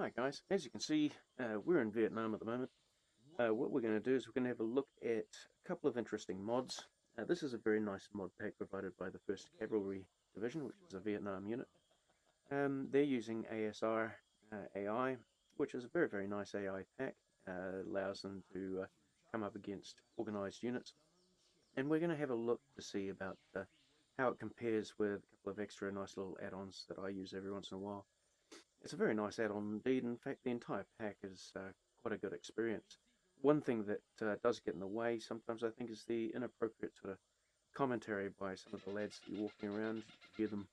Hi guys, as you can see, we're in Vietnam at the moment. What we're going to do is we're going to have a look at a couple of interesting mods. This is a very nice mod pack provided by the 1st Cavalry Division, which is a Vietnam unit. They're using ASR AI, which is a very nice AI pack. Allows them to come up against organized units. And we're going to have a look to see about how it compares with a couple of extra nice little add-ons that I use every once in a while. It's a very nice add-on indeed. In fact, the entire pack is quite a good experience. One thing that does get in the way sometimes, I think, is the inappropriate sort of commentary by some of the lads that you're walking around. You hear them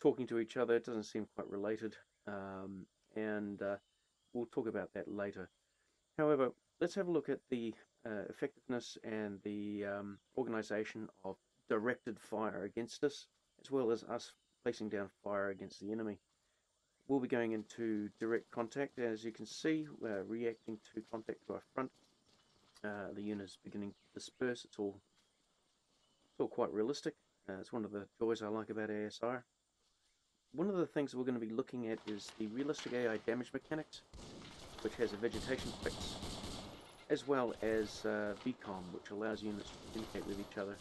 talking to each other. It doesn't seem quite related, and we'll talk about that later. However, let's have a look at the effectiveness and the organization of directed fire against us, as well as us placing down fire against the enemy. We'll be going into direct contact. As you can see, we're reacting to contact to our front. The unit is beginning to disperse. It's all quite realistic. It's one of the joys I like about ASR. One of the things we're going to be looking at is the realistic AI damage mechanics, which has a vegetation fix, as well as Vcom, which allows units to communicate with each other.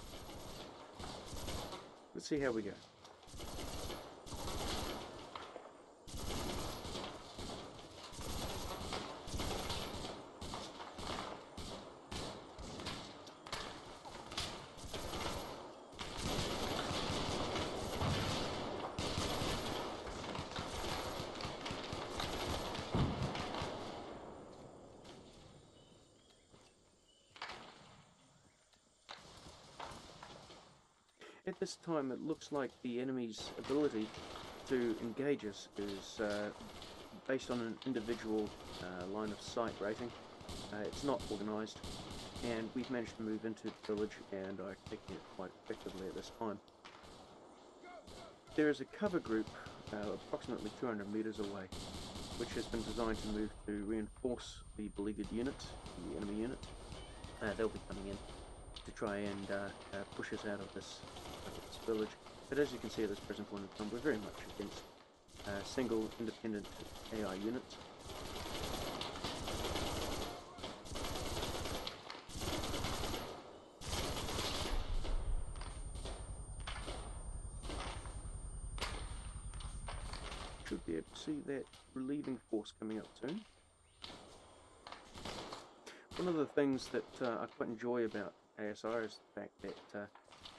Let's see how we go. At this time, it looks like the enemy's ability to engage us is based on an individual line of sight rating. It's not organized, and we've managed to move into the village and are taking it quite effectively at this time. There is a cover group approximately 200 meters away, which has been designed to move to reinforce the beleaguered units, the enemy units. They'll be coming in to try and push us out of this village. But as you can see at this present point in time, we're very much against single independent AI units. Should be able to see that relieving force coming up soon. One of the things that I quite enjoy about ASR is the fact that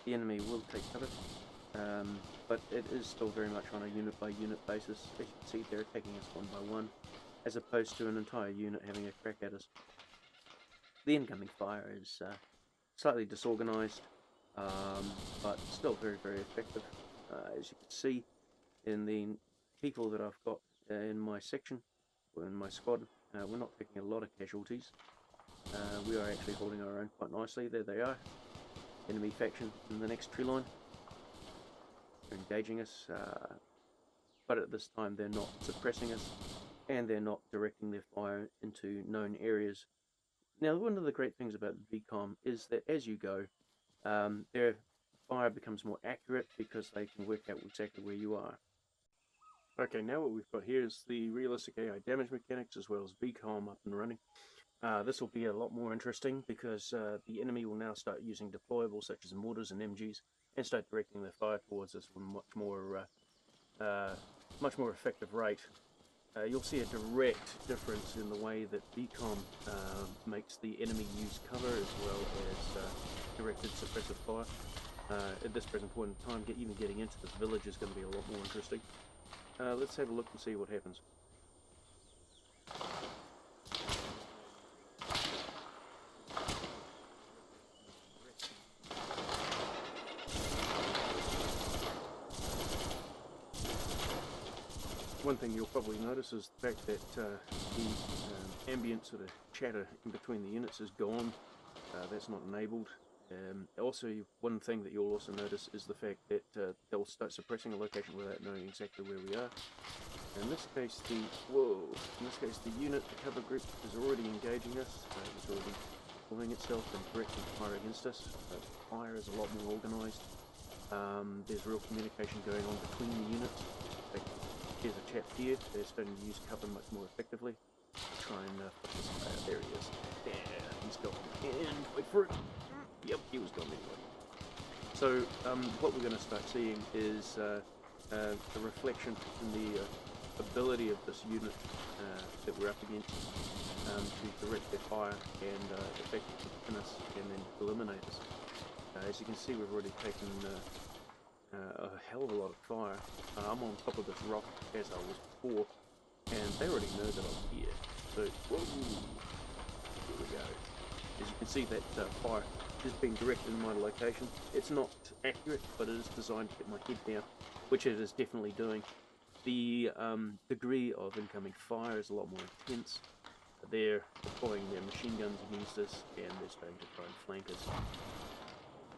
the enemy will take cover, but it is still very much on a unit by unit basis. As you can see, they're attacking us one by one, as opposed to an entire unit having a crack at us. The incoming fire is slightly disorganized, but still very effective. As you can see in the people that I've got in my section, or in my squad, we're not taking a lot of casualties. We are actually holding our own quite nicely. There they are. Enemy faction in the next tree line. They're engaging us, but at this time they're not suppressing us, and they're not directing their fire into known areas. Now, one of the great things about VCom is that as you go, their fire becomes more accurate because they can work out exactly where you are. Okay, now what we've got here is the realistic AI damage mechanics as well as VCom up and running. This will be a lot more interesting because the enemy will now start using deployables such as mortars and MGs and start directing their fire towards us with much more effective rate. You'll see a direct difference in the way that VCom makes the enemy use cover as well as directed suppressive fire. At this present point in time, even getting into this village is going to be a lot more interesting. Let's have a look and see what happens. One thing you'll probably notice is the fact that the ambient sort of chatter in between the units is gone. That's not enabled. Also, one thing that you'll also notice is the fact that they'll start suppressing a location without knowing exactly where we are. In this case, the unit, the cover group, is already engaging us. It's already forming itself and directing fire against us. The fire is a lot more organised. There's real communication going on between the units. There's a chap here. They're starting to use cover much more effectively. Try and put this there he is. Yeah, he's got me. And wait for it. Yep, he was gone anyway. So what we're going to start seeing is the reflection in the ability of this unit that we're up against to direct their fire and effectively pin us and then eliminate us. As you can see, we've already taken a hell of a lot of fire. I'm on top of this rock as I was before, and they already know that I'm here. So, whoa, here we go. As you can see, that fire is being directed in my location. It's not accurate, but it is designed to get my head down, which it is definitely doing. The degree of incoming fire is a lot more intense. They're deploying their machine guns against us, and they're starting to try and flank us.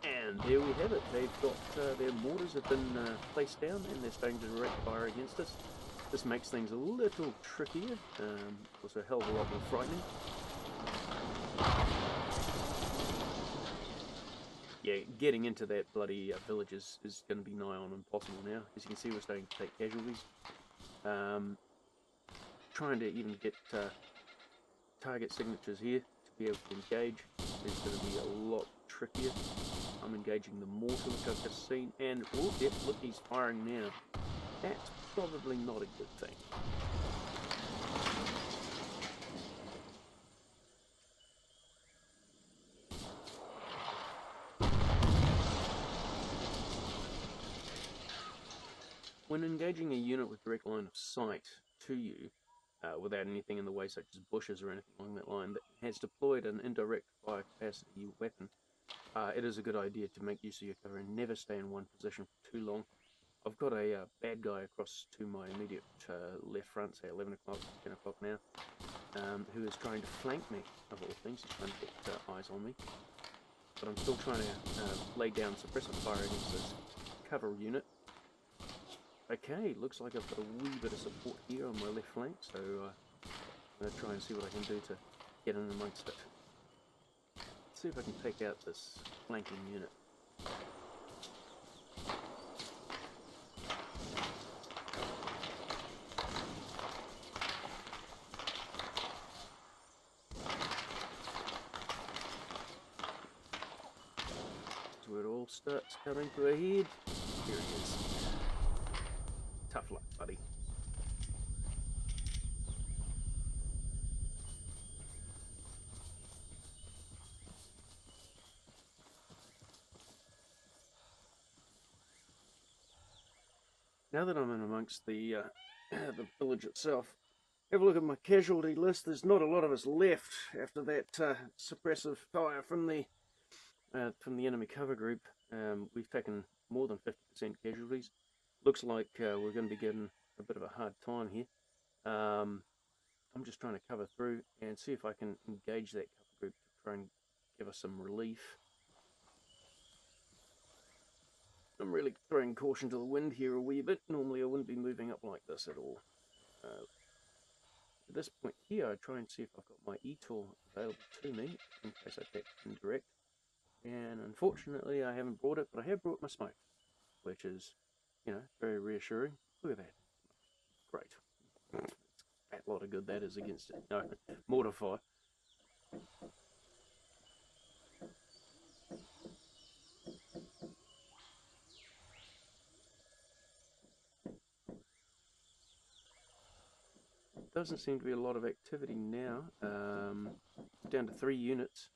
And there we have it. They've got their mortars have been placed down, and they're starting to direct fire against us. This makes things a little trickier, also a hell of a lot more frightening. Yeah, getting into that bloody village is going to be nigh on impossible now. As you can see, we're starting to take casualties. Trying to even get target signatures here to be able to engage is going to be a lot trickier. I'm engaging the mortar, which I've just seen, and oh, yep, look, he's firing now. That's probably not a good thing. When engaging a unit with direct line of sight to you, without anything in the way such as bushes or anything along that line, that has deployed an indirect fire capacity weapon, it is a good idea to make use of your cover and never stay in one position for too long. I've got a bad guy across to my immediate left front, say 11 o'clock, 10 o'clock now, who is trying to flank me, of all things. He's trying to get eyes on me. But I'm still trying to lay down suppressive fire against this cover unit. Okay, looks like I've got a wee bit of support here on my left flank, so I'm going to try and see what I can do to get in amongst it. Let's see if I can take out this flanking unit. That's where it all starts coming to a head. Here it is. Tough luck, buddy. Now that I'm in amongst the the village itself, have a look at my casualty list. There's not a lot of us left after that suppressive fire from the enemy cover group. We've taken more than 50% casualties. Looks like we're going to be getting a bit of a hard time here. I'm just trying to cover through and see if I can engage that cover group to try and give us some relief. I'm really throwing caution to the wind here a wee bit. Normally I wouldn't be moving up like this at all. At this point here, I try and see if I've got my E-tool available to me in case I take indirect. And unfortunately I haven't brought it, but I have brought my smoke, which is, you know, very reassuring. Look at that. Great. That lot of good that is against it. No, mortar fire. Doesn't seem to be a lot of activity now. Down to 3 units,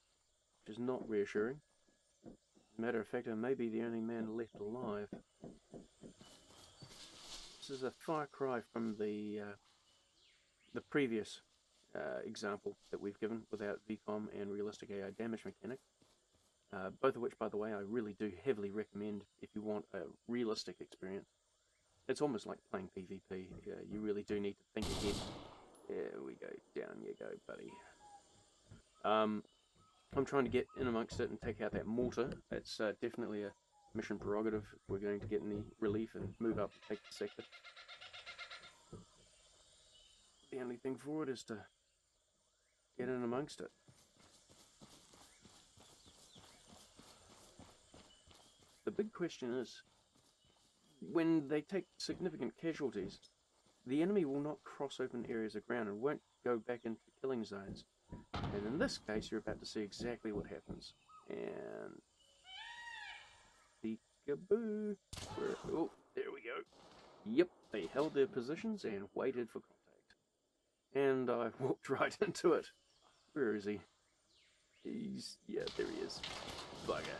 which is not reassuring. Matter of fact, I may be the only man left alive. This is a far cry from the previous example that we've given without Vcom and Realistic AI damage mechanic. Both of which, by the way, I really do heavily recommend if you want a realistic experience. It's almost like playing PvP. You really do need to think ahead. There we go. Down you go, buddy. I'm trying to get in amongst it and take out that mortar. That's definitely a mission prerogative if we're going to get any relief and move up and take the sector. The only thing for it is to get in amongst it. The big question is, when they take significant casualties, the enemy will not cross open areas of ground and won't go back into killing zones. And in this case, you're about to see exactly what happens. And peekaboo. Oh, there we go. Yep, they held their positions and waited for contact. And I walked right into it. Where is he? Yeah, there he is. Bugger.